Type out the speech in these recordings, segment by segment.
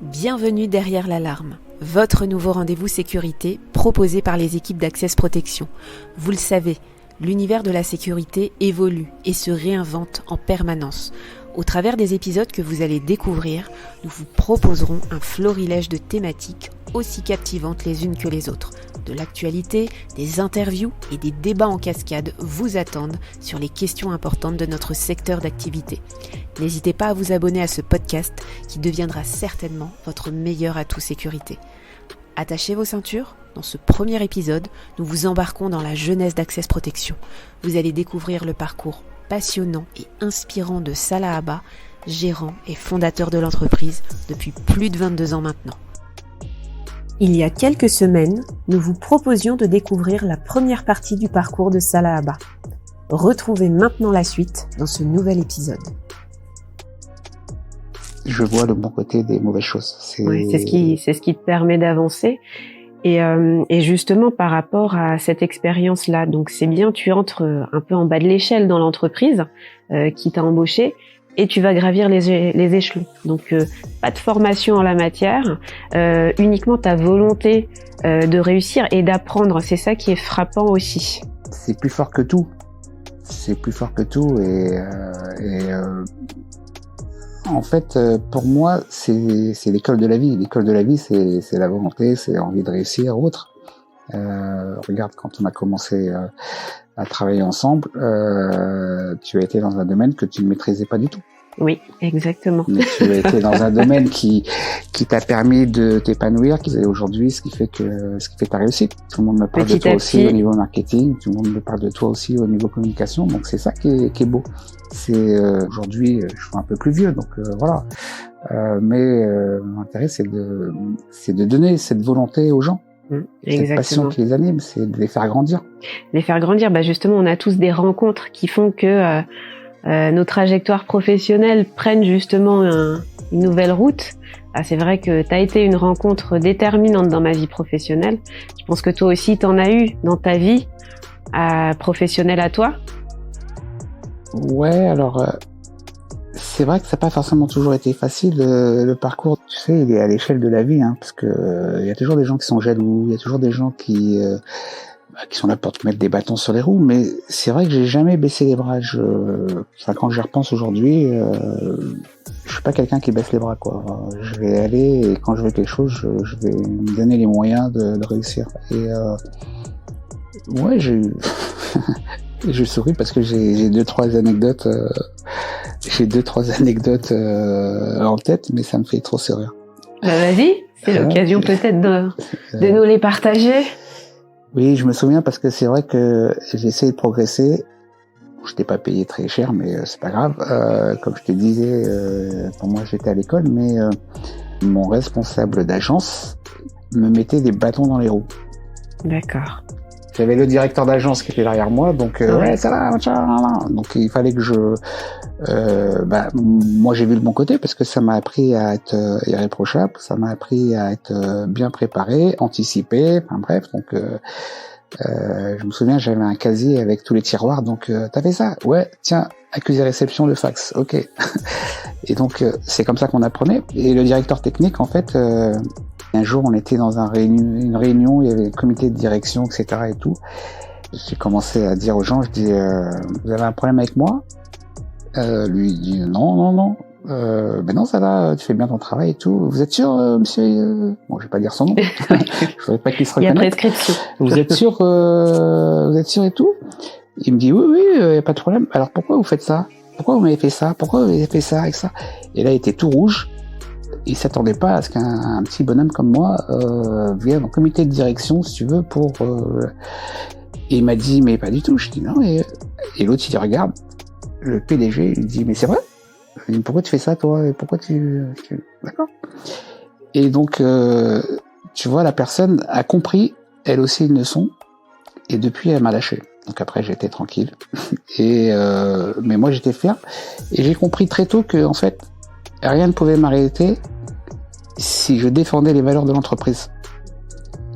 Bienvenue derrière l'alarme, votre nouveau rendez-vous sécurité proposé par les équipes d'Access Protection. Vous le savez, l'univers de la sécurité évolue et se réinvente en permanence. Au travers des épisodes que vous allez découvrir, nous vous proposerons un florilège de thématiques aussi captivantes les unes que les autres. De l'actualité, des interviews et des débats en cascade vous attendent sur les questions importantes de notre secteur d'activité. N'hésitez pas à vous abonner à ce podcast qui deviendra certainement votre meilleur atout sécurité. Attachez vos ceintures. Dans ce premier épisode, nous vous embarquons dans la jeunesse d'Access Protection. Vous allez découvrir le parcours passionnant et inspirant de Salah Abba, gérant et fondateur de l'entreprise depuis plus de 22 ans maintenant. Il y a quelques semaines, nous vous proposions de découvrir la première partie du parcours de Salah Abba. Retrouvez maintenant la suite dans ce nouvel épisode. Je vois le bon côté des mauvaises choses. C'est ce qui te permet d'avancer. Et justement, par rapport à cette expérience-là, donc c'est bien, tu entres un peu en bas de l'échelle dans l'entreprise qui t'a embauché et tu vas gravir les échelons. Donc, pas de formation en la matière, uniquement ta volonté de réussir et d'apprendre. C'est ça qui est frappant aussi. C'est plus fort que tout. En fait, pour moi, c'est l'école de la vie. L'école de la vie, c'est la volonté, c'est l'envie de réussir, autre. Regarde, quand on a commencé à travailler ensemble, tu as été dans un domaine que tu ne maîtrisais pas du tout. Oui, exactement. Mais tu as été dans un domaine qui t'a permis de t'épanouir, qui est aujourd'hui ce qui fait ta réussite. Tout le monde me parle de toi aussi au niveau marketing, tout le monde me parle de toi aussi au niveau communication, donc c'est ça qui est beau. C'est aujourd'hui, je suis un peu plus vieux, donc voilà. Mais mon intérêt, c'est de donner cette volonté aux gens. Cette passion qui les anime, c'est de les faire grandir. Les faire grandir, justement, on a tous des rencontres qui font que nos trajectoires professionnelles prennent justement une nouvelle route. C'est vrai que tu as été une rencontre déterminante dans ma vie professionnelle. Je pense que toi aussi, tu en as eu dans ta vie professionnelle à toi. Ouais, alors c'est vrai que ça n'a pas forcément toujours été facile. Le parcours, tu sais, il est à l'échelle de la vie, parce que il y a toujours des gens qui sont jaloux, il y a toujours des gens qui sont là pour te mettre des bâtons sur les roues, mais c'est vrai que j'ai jamais baissé les bras. Quand j'y repense aujourd'hui, je suis pas quelqu'un qui baisse les bras, quoi. Je vais aller, et quand je veux quelque chose, je vais me donner les moyens de réussir. Et ouais, je souris parce que j'ai deux trois anecdotes en tête, mais ça me fait trop sourire. Vas-y, c'est l'occasion peut-être de nous les partager. Oui, je me souviens parce que c'est vrai que j'ai essayé de progresser. Je n'étais pas payé très cher, mais c'est pas grave. Comme je te disais, pour moi j'étais à l'école, mais mon responsable d'agence me mettait des bâtons dans les roues. D'accord. J'avais le directeur d'agence qui était derrière moi, donc ouais, ça va, donc il fallait que moi j'ai vu le bon côté parce que ça m'a appris à être irréprochable, ça m'a appris à être bien préparé, anticipé, enfin bref, donc je me souviens, j'avais un casier avec tous les tiroirs, donc t'as fait ça? Ouais, tiens, accusé réception de fax, ok. Et donc c'est comme ça qu'on apprenait. Et le directeur technique, en fait, un jour on était dans une réunion, il y avait le comité de direction, etc. et tout. J'ai commencé à dire aux gens, je dis, vous avez un problème avec moi? Lui il dit non. Ben non, ça va, tu fais bien ton travail et tout. Vous êtes sûr, monsieur? Bon, je vais pas dire son nom. Je voudrais pas qu'il se reconnaisse. Il y a prescription. Vous êtes sûr et tout? Il me dit oui, y a pas de problème. Alors pourquoi vous faites ça? Pourquoi vous m'avez fait ça? Pourquoi vous avez fait ça avec ça? Et là, il était tout rouge. Il s'attendait pas à ce qu'un petit bonhomme comme moi vienne au comité de direction, si tu veux, pour. Et il m'a dit mais pas du tout. Je dis non. Et l'autre il regarde. Le PDG, il dit mais c'est vrai? Il dit, pourquoi tu fais ça toi? Et pourquoi tu... D'accord. Et donc tu vois, la personne a compris elle aussi une leçon et depuis elle m'a lâché. Donc après j'étais tranquille et mais moi j'étais ferme et j'ai compris très tôt que en fait rien ne pouvait m'arrêter si je défendais les valeurs de l'entreprise.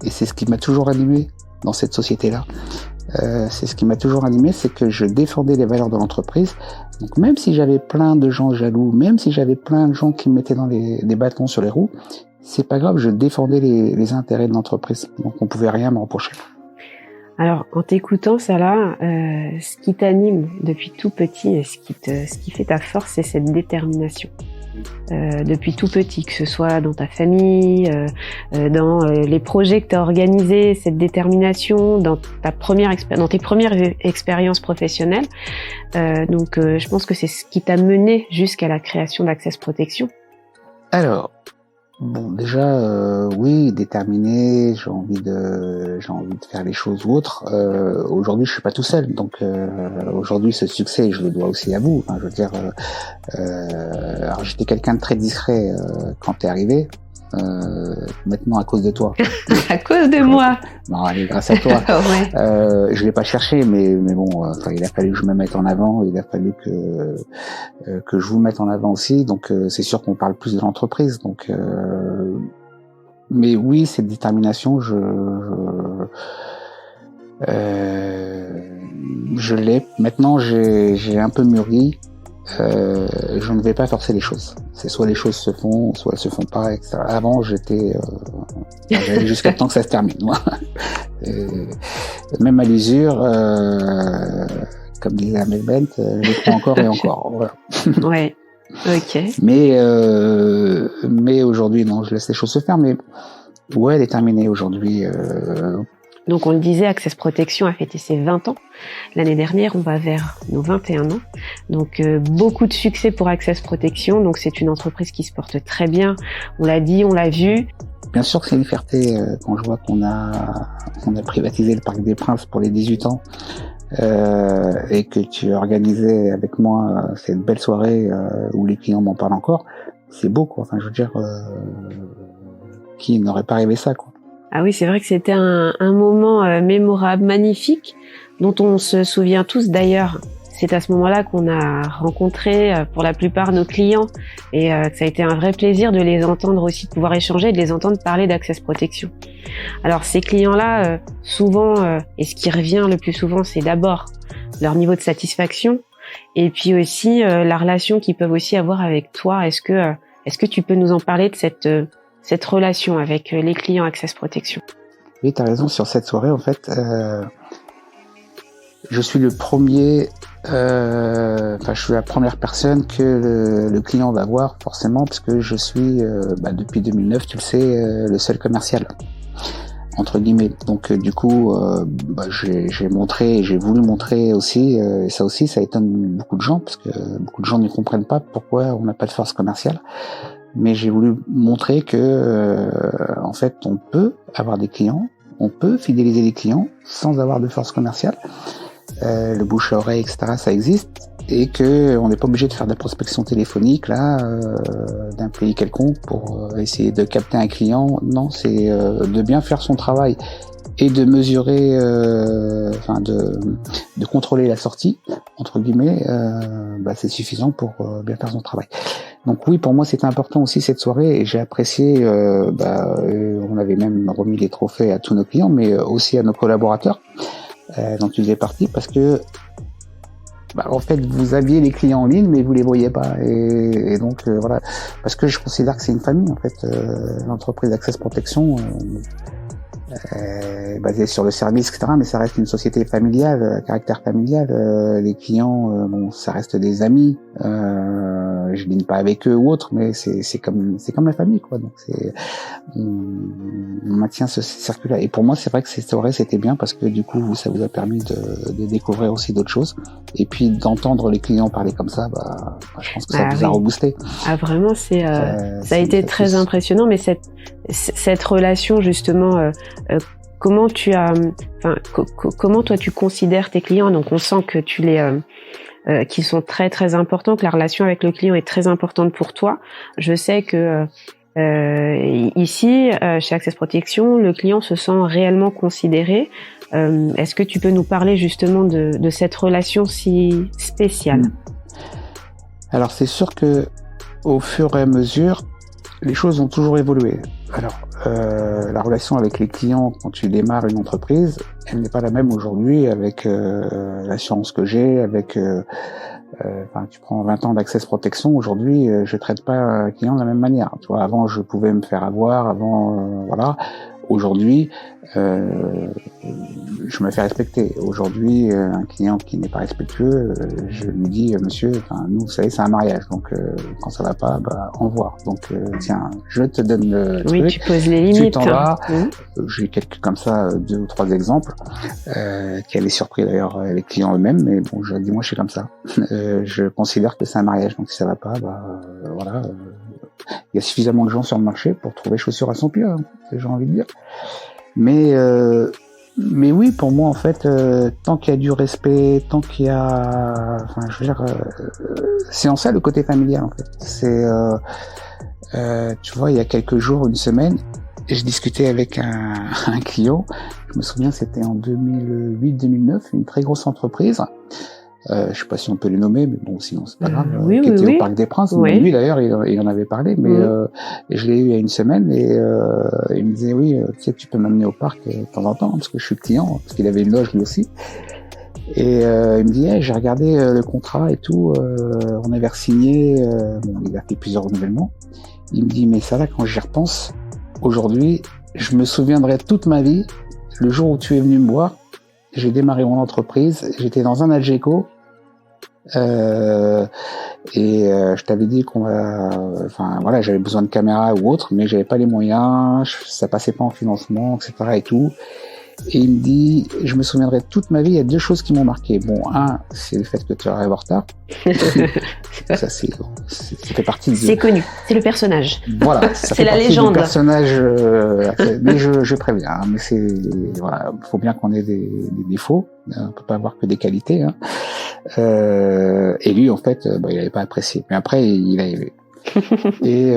Et c'est ce qui m'a toujours animé dans cette société-là. c'est ce qui m'a toujours animé, c'est que je défendais les valeurs de l'entreprise. Donc même si j'avais plein de gens jaloux, même si j'avais plein de gens qui me mettaient dans des bâtons sur les roues, c'est pas grave, je défendais les intérêts de l'entreprise. Donc on pouvait rien me reprocher. Alors, en t'écoutant, Salah, ce qui t'anime depuis tout petit et ce qui fait ta force, c'est cette détermination. Depuis tout petit, que ce soit dans ta famille, dans les projets que tu as organisés, cette détermination, dans tes premières expériences professionnelles. Donc, je pense que c'est ce qui t'a mené jusqu'à la création d'Access Protection. Alors, bon, déjà, oui, déterminé, j'ai envie de faire les choses ou autres. Aujourd'hui, je suis pas tout seul, donc aujourd'hui, ce succès, je le dois aussi à vous. Enfin, je veux dire, alors j'étais quelqu'un de très discret quand t'es arrivé. Maintenant, à cause de toi. À cause de moi. Non, allez, grâce à toi. Ouais. Je l'ai pas cherché, mais bon, il a fallu que je me mette en avant, il a fallu que je vous mette en avant aussi. Donc, c'est sûr qu'on parle plus de l'entreprise. Donc, mais oui, cette détermination, je l'ai. Maintenant, j'ai un peu mûri. Je ne vais pas forcer les choses. C'est soit les choses se font, soit elles se font pas, etc. Avant, j'allais jusqu'à temps que ça se termine. Même à l'usure, comme disait Amel Bent, je crois encore et encore. Voilà. Ouais. Ok. Mais aujourd'hui, non, je laisse les choses se faire. Mais ouais, elle est terminée aujourd'hui. Donc on le disait, Access Protection a fêté ses 20 ans. L'année dernière, on va vers nos 21 ans. Donc beaucoup de succès pour Access Protection. Donc c'est une entreprise qui se porte très bien. On l'a dit, on l'a vu. Bien sûr que c'est une fierté quand je vois qu'on a privatisé le Parc des Princes pour les 18 ans et que tu organisais avec moi cette belle soirée où les clients m'en parlent encore. C'est beau, quoi. Enfin, je veux dire, qui n'aurait pas rêvé ça, quoi. Ah oui, c'est vrai que c'était un moment mémorable, magnifique, dont on se souvient tous d'ailleurs. C'est à ce moment-là qu'on a rencontré pour la plupart nos clients et que ça a été un vrai plaisir de les entendre aussi, de pouvoir échanger, de les entendre parler d'Access Protection. Alors ces clients-là, souvent, et ce qui revient le plus souvent, c'est d'abord leur niveau de satisfaction et puis aussi la relation qu'ils peuvent aussi avoir avec toi. Est-ce que tu peux nous en parler de cette relation avec les clients Access Protection? Oui, tu as raison, sur cette soirée, en fait, je suis le premier, je suis la première personne que le client va voir, forcément, parce que je suis, depuis 2009, tu le sais, le seul commercial, entre guillemets. Donc, du coup, j'ai voulu montrer aussi, et ça aussi, ça étonne beaucoup de gens, parce que beaucoup de gens ne comprennent pas pourquoi on n'a pas de force commerciale. Mais j'ai voulu montrer que, en fait, on peut avoir des clients, on peut fidéliser les clients sans avoir de force commerciale. Le bouche à oreille, etc., ça existe, et que on n'est pas obligé de faire de la prospection téléphonique là d'un pays quelconque pour essayer de capter un client. Non, c'est de bien faire son travail et de mesurer, de contrôler la sortie, entre guillemets, c'est suffisant pour bien faire son travail. Donc oui, pour moi c'était important aussi cette soirée et j'ai apprécié, on avait même remis des trophées à tous nos clients, mais aussi à nos collaborateurs dont tu faisais partie, parce que en fait vous aviez les clients en ligne mais vous les voyez pas et donc voilà, parce que je considère que c'est une famille en fait, l'entreprise Access Protection basée sur le service, etc., mais ça reste une société familiale, à caractère familial. Les clients, ça reste des amis. Je dîne pas avec eux ou autre, mais c'est comme la famille, quoi. Donc on maintient ce circuit-là. Et pour moi, c'est vrai que cette soirée c'était bien parce que du coup, ça vous a permis de découvrir aussi d'autres choses. Et puis d'entendre les clients parler comme ça, je pense que ça vous a reboosté. Ah vraiment, ça a été très impressionnant, mais cette relation justement. Comment toi tu considères tes clients? Donc on sent que qu'ils sont très très importants, que la relation avec le client est très importante pour toi. Je sais que ici chez Access Protection, le client se sent réellement considéré. Est-ce que tu peux nous parler justement de cette relation si spéciale? Alors c'est sûr que au fur et à mesure, les choses ont toujours évolué. Alors, la relation avec les clients quand tu démarres une entreprise, elle n'est pas la même aujourd'hui avec l'assurance que j'ai, avec tu prends 20 ans d'Access Protection, aujourd'hui, je traite pas un client de la même manière. Tu vois, avant, je pouvais me faire avoir, voilà. Aujourd'hui, je me fais respecter. Aujourd'hui, un client qui n'est pas respectueux, je lui dis, monsieur, nous, vous savez, c'est un mariage, donc quand ça va pas, au revoir. Donc tiens, je te donne le truc. Oui, tu poses les limites. Tu t'en vas. J'ai quelques comme ça, 2 ou 3 exemples qui avaient surpris d'ailleurs les clients eux-mêmes, mais bon, je dis moi, je suis comme ça. Je considère que c'est un mariage, donc si ça va pas, voilà. Il y a suffisamment de gens sur le marché pour trouver chaussures à son pied, j'ai envie de dire. Mais oui, pour moi, en fait, tant qu'il y a du respect, tant qu'il y a, c'est en ça le côté familial, en fait. C'est, tu vois, il y a quelques jours, une semaine, je discutais avec un client. Je me souviens, c'était en 2008-2009, une très grosse entreprise. Je sais pas si on peut les nommer, mais bon, sinon c'est pas grave. Qui était au Parc des Princes. Oui. Lui d'ailleurs, il en avait parlé, mais je l'ai eu il y a une semaine et il me disait oui, tu sais, tu peux m'amener au parc de temps en temps parce que je suis client, parce qu'il avait une loge lui aussi. Et il me dit, j'ai regardé le contrat et tout, on avait re-signé, il a fait plusieurs renouvellements. Il me dit, mais ça là, quand j'y repense, aujourd'hui, je me souviendrai toute ma vie, le jour où tu es venu me voir. J'ai démarré mon entreprise, j'étais dans un Algeco, je t'avais dit j'avais besoin de caméras ou autre, mais j'avais pas les moyens, ça passait pas en financement, etc. et tout. Et il me dit, je me souviendrai toute ma vie, il y a 2 choses qui m'ont marqué. Bon, un, c'est le fait que tu arrives en retard. Ça, ça fait partie de... C'est connu, c'est le personnage. Voilà, ça c'est la légende. Du personnage, mais je préviens, mais voilà, faut bien qu'on ait des défauts, on peut pas avoir que des qualités, et lui, en fait, il avait pas apprécié. Mais après, il a aimé. Et,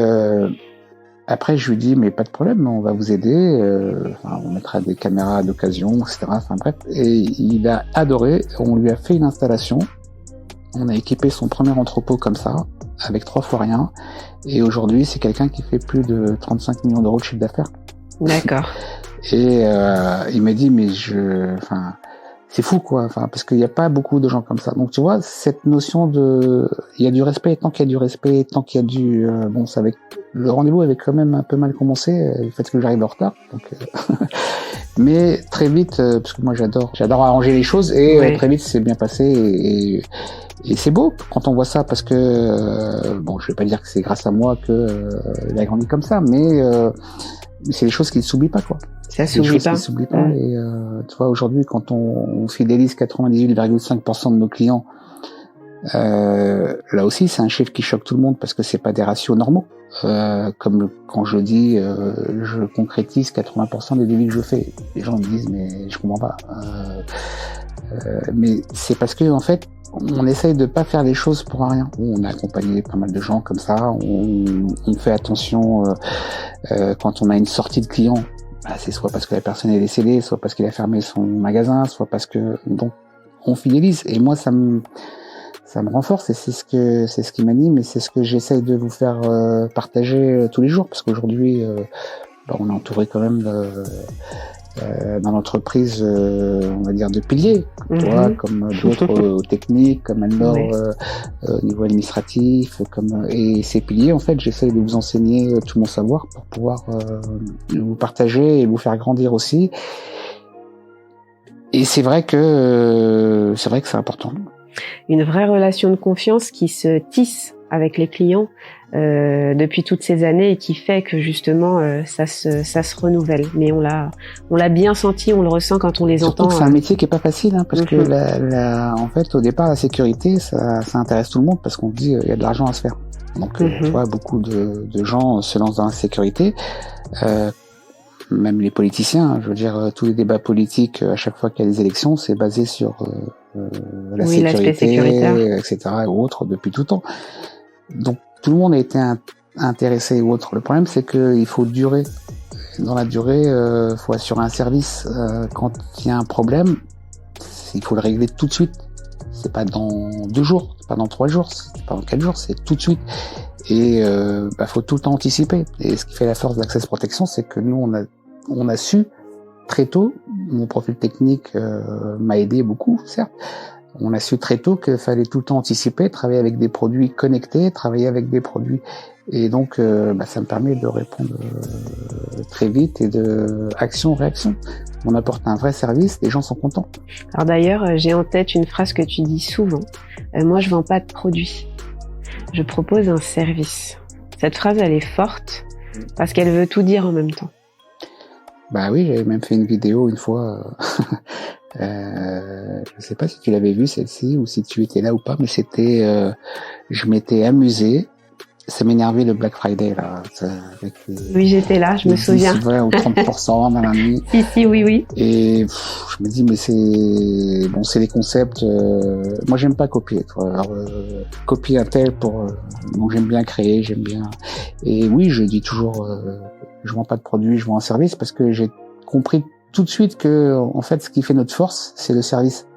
après, je lui dis, mais pas de problème, on va vous aider, on mettra des caméras d'occasion, etc. Bref. Et il a adoré, on lui a fait une installation, on a équipé son premier entrepôt comme ça, avec 3 fois rien, et aujourd'hui, c'est quelqu'un qui fait plus de 35 millions d'euros de chiffre d'affaires. D'accord. Et il m'a dit, mais c'est fou, quoi, parce qu'il n'y a pas beaucoup de gens comme ça. Donc, tu vois, cette notion il y a du respect, tant qu'il y a du respect, tant qu'il y a du, le rendez-vous avait quand même un peu mal commencé, le fait que j'arrive en retard, donc, mais très vite, parce que moi j'adore arranger les choses, et très vite c'est bien passé, et c'est beau quand on voit ça, parce que, je vais pas dire que c'est grâce à moi que il a grandi comme ça, mais c'est des choses qui ne s'oublient pas, quoi. Ça s'oublie pas. Et tu vois, aujourd'hui, quand on fidélise 98,5% de nos clients, là aussi, c'est un chiffre qui choque tout le monde parce que c'est pas des ratios normaux. Comme quand je dis, je concrétise 80% des devis que je fais. Les gens me disent, mais je comprends pas. Mais c'est parce que, en fait, on essaye de pas faire les choses pour rien. On a accompagné pas mal de gens comme ça. On fait attention quand on a une sortie de client. C'est soit parce que la personne est décédée, soit parce qu'il a fermé son magasin, soit parce que donc on fidélise. Et moi, ça me renforce, et c'est ce qui m'anime, et c'est ce que j'essaye de vous faire partager tous les jours, parce qu'aujourd'hui, on est entouré quand même dans l'entreprise, on va dire, de piliers, tu vois, comme d'autres techniques, comme Anne-Laure au niveau administratif, et ces piliers, en fait, j'essaye de vous enseigner tout mon savoir pour pouvoir vous partager et vous faire grandir aussi. Et c'est vrai que c'est important. Une vraie relation de confiance qui se tisse avec les clients depuis toutes ces années, et qui fait que justement ça se renouvelle. Mais on l'a bien senti, on le ressent quand on les entend. Surtout que c'est un métier qui est pas facile, parce que en fait, au départ, la sécurité, ça intéresse tout le monde, parce qu'on dit il y a de l'argent à se faire. Donc tu vois, beaucoup de gens se lancent dans la sécurité. Même les politiciens, je veux dire, tous les débats politiques, à chaque fois qu'il y a des élections, c'est basé sur la sécurité, etc., ou autre, depuis tout le temps. Donc, tout le monde a été intéressé ou autre. Le problème, c'est qu'il faut durer. Dans la durée, faut assurer un service. Quand il y a un problème, il faut le régler tout de suite. C'est pas dans 2 jours, c'est pas dans 3 jours, c'est pas dans 4 jours, c'est tout de suite. Et faut tout le temps anticiper. Et ce qui fait la force d'Access Protection, c'est que nous on a su très tôt, mon profil technique m'a aidé beaucoup, certes. On a su très tôt qu'il fallait tout le temps anticiper, travailler avec des produits connectés, travailler avec des produits. Et donc, ça me permet de répondre très vite et de action-réaction. On apporte un vrai service, les gens sont contents. Alors d'ailleurs, j'ai en tête une phrase que tu dis souvent. Moi, je vends pas de produits. Je propose un service. Cette phrase, elle est forte parce qu'elle veut tout dire en même temps. Bah oui, j'avais même fait une vidéo une fois. Je sais pas si tu l'avais vue celle-ci ou si tu étais là ou pas, mais c'était, je m'étais amusé. Ça m'énervait le Black Friday là. Avec oui, j'étais là, je me souviens. 20 ou 30% dans la nuit. Si, oui. Et je me dis mais c'est des concepts. Moi j'aime pas copier. Alors, copier un tel pour. Donc j'aime bien créer, j'aime bien. Et oui, je dis toujours, je vends pas de produits, je vends un service parce que j'ai compris tout de suite que en fait ce qui fait notre force, c'est le service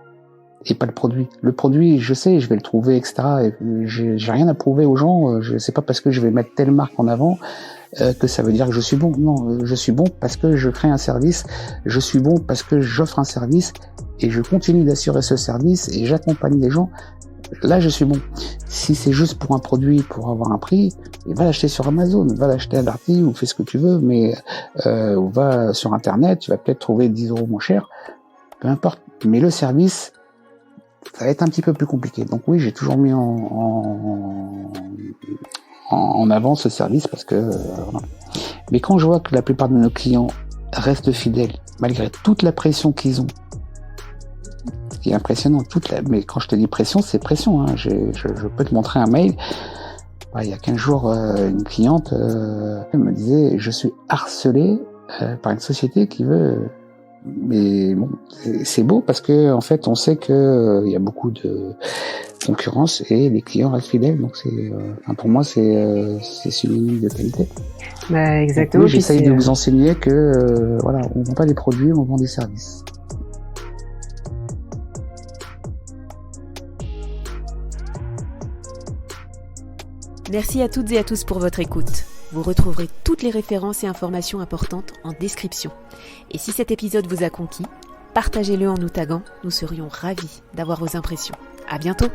et pas le produit. Le produit, je sais, je vais le trouver, etc. Et j'ai rien à prouver aux gens. Je sais pas parce que je vais mettre telle marque en avant que ça veut dire que je suis bon. Non, je suis bon parce que je crée un service. Je suis bon parce que j'offre un service et je continue d'assurer ce service et j'accompagne les gens. Là, je suis bon. Si c'est juste pour un produit, pour avoir un prix, va l'acheter sur Amazon, va l'acheter à Darty ou fais ce que tu veux, mais ou va sur Internet, tu vas peut-être trouver 10 € moins cher. Peu importe. Mais le service, ça va être un petit peu plus compliqué. Donc oui, j'ai toujours mis en avant ce service parce que voilà. Mais quand je vois que la plupart de nos clients restent fidèles malgré toute la pression qu'ils ont, ce qui est impressionnant, mais quand je te dis pression, c'est pression. Hein. Je peux te montrer un mail. Il y a 15 jours, une cliente elle me disait « Je suis harcelée par une société qui veut... » Mais bon, c'est beau parce que en fait, on sait que il y a beaucoup de concurrence et les clients restent fidèles. Donc pour moi, c'est synonyme de qualité. Bah, exactement. Donc, oui, j'essaye de vous enseigner que voilà, on vend pas des produits, on vend des services. Merci à toutes et à tous pour votre écoute. Vous retrouverez toutes les références et informations importantes en description. Et si cet épisode vous a conquis, partagez-le en nous taguant, nous serions ravis d'avoir vos impressions. À bientôt!